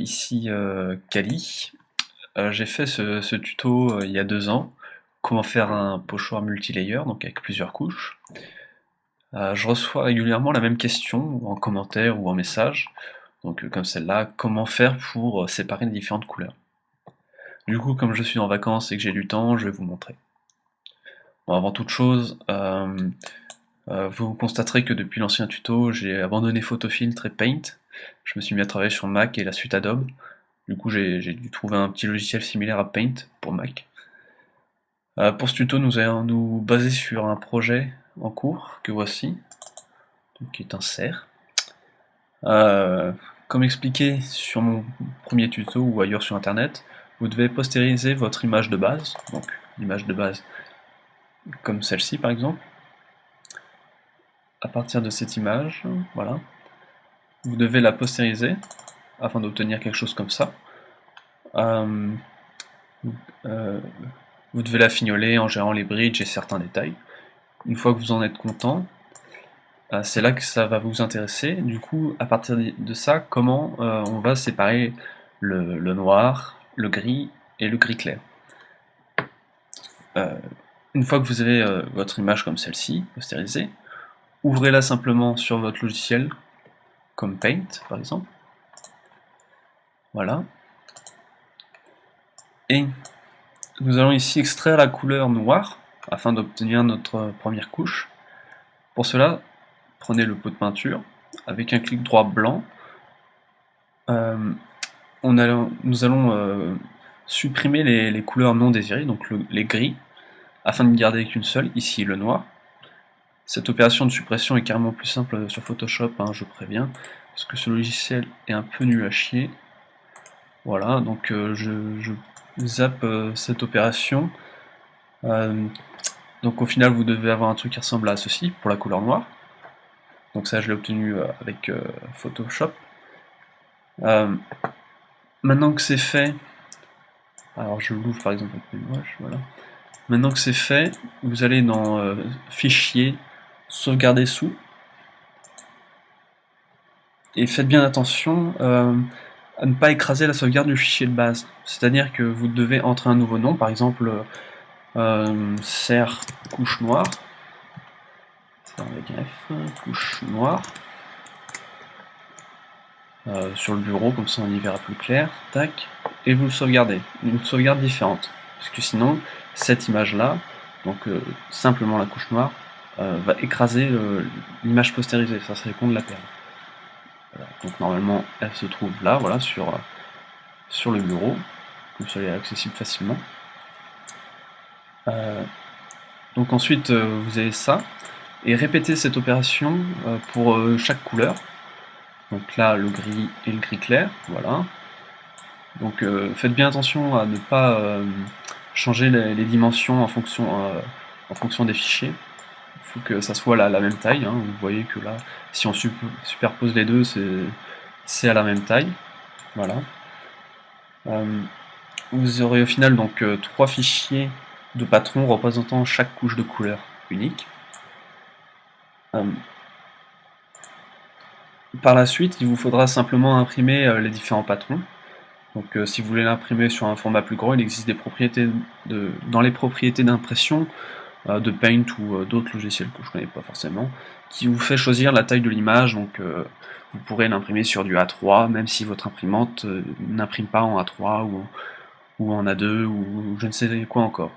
Ici Kali. J'ai fait ce tuto il y a 2 ans, comment faire un pochoir multilayer, donc avec plusieurs couches. Je reçois régulièrement la même question, en commentaire ou en message, donc comme celle-là, comment faire pour séparer les différentes couleurs. Du coup, comme je suis en vacances et que j'ai du temps, je vais vous montrer. Bon, avant toute chose, vous constaterez que depuis l'ancien tuto, j'ai abandonné Photofiltre et Paint. Je me suis mis à travailler sur Mac et la suite Adobe. Du coup, j'ai dû trouver un petit logiciel similaire à Paint pour Mac. Pour ce tuto, nous allons nous baser sur un projet en cours que voici, donc qui est un cerf. Euh, Comme expliqué sur mon premier tuto ou ailleurs sur internet, vous devez postériser votre image de base, donc l'image de base comme celle-ci par exemple. À partir de cette image, voilà, vous devez la postériser afin d'obtenir quelque chose comme ça. Euh, euh, vous devez la fignoler en gérant les bridges et certains détails. Une fois que vous en êtes content, c'est là que ça va vous intéresser. Du coup, à partir de ça, comment on va séparer le noir, le gris et le gris clair. Euh, une fois que vous avez votre image comme celle-ci, postérisée, ouvrez-la simplement sur votre logiciel, comme Paint par exemple. Voilà. Et nous allons ici extraire la couleur noire afin d'obtenir notre première couche. Pour cela, prenez le pot de peinture avec un clic droit blanc. Nous allons supprimer les couleurs non désirées, donc les gris, afin de ne garder qu'une seule, ici le noir. Cette opération de suppression est carrément plus simple sur Photoshop, hein, je préviens, parce que ce logiciel est un peu nul à chier. Voilà, donc je zappe cette opération. Donc au final, vous devez avoir un truc qui ressemble à ceci pour la couleur noire. Donc ça, je l'ai obtenu avec Photoshop. Maintenant que c'est fait, alors je l'ouvre par exemple avec mes moches, voilà. Maintenant que c'est fait, vous allez dans Fichier, Sauvegarder sous, et faites bien attention à ne pas écraser la sauvegarde du fichier de base. C'est-à-dire que vous devez entrer un nouveau nom, par exemple cerf couche noire, avec un F, couche noire, sur le bureau, comme ça on y verra plus clair, tac, et vous le sauvegardez, une sauvegarde différente, parce que sinon, cette image-là, donc simplement la couche noire, va écraser l'image postérisée, ça serait con de la perdre. Voilà. Donc normalement, elle se trouve là, voilà, sur le bureau, comme ça elle est accessible facilement. Donc ensuite, vous avez ça, et répétez cette opération pour chaque couleur. Donc là, le gris et le gris clair, voilà. Donc faites bien attention à ne pas changer les dimensions en fonction des fichiers. Il faut que ça soit la même taille, hein. Vous voyez que là, si on superpose les deux, c'est à la même taille. Voilà. Vous aurez au final donc 3 fichiers de patrons représentant chaque couche de couleur unique. Par la suite, il vous faudra simplement imprimer les différents patrons. Donc si vous voulez l'imprimer sur un format plus gros, il existe des propriétés dans les propriétés d'impression de Paint ou d'autres logiciels que je ne connais pas forcément, qui vous fait choisir la taille de l'image. Donc vous pourrez l'imprimer sur du A3, même si votre imprimante n'imprime pas en A3 ou en A2 ou je ne sais quoi encore.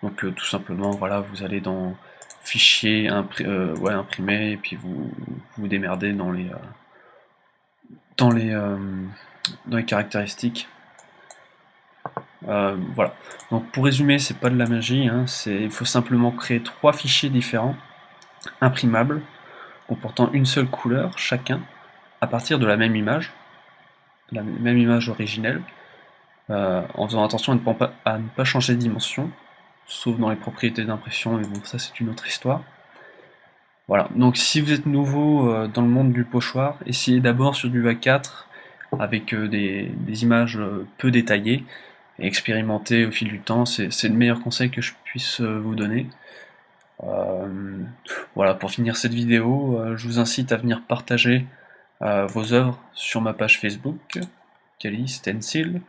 Donc tout simplement, voilà, vous allez dans Fichier, imprimer, et puis vous démerdez dans les caractéristiques. Voilà. Donc pour résumer, c'est pas de la magie, hein, il faut simplement créer 3 fichiers différents, imprimables, comportant une seule couleur chacun, à partir de la même image originelle, en faisant attention à ne pas changer de dimension, sauf dans les propriétés d'impression, mais bon, ça c'est une autre histoire. Voilà, donc si vous êtes nouveau dans le monde du pochoir, essayez d'abord sur du A4 avec des images peu détaillées et expérimenter au fil du temps, c'est le meilleur conseil que je puisse vous donner. Voilà, pour finir cette vidéo, je vous incite à venir partager vos œuvres sur ma page Facebook. Kali Stencil.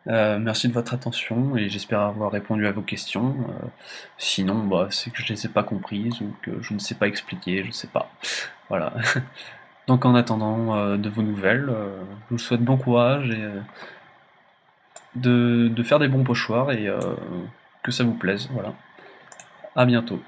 Merci de votre attention et j'espère avoir répondu à vos questions. Sinon, bah, c'est que je les ai pas comprises ou que je ne sais pas expliquer, je sais pas. Voilà. Donc en attendant de vos nouvelles, je vous souhaite bon courage et de faire des bons pochoirs et que ça vous plaise. Voilà. À bientôt.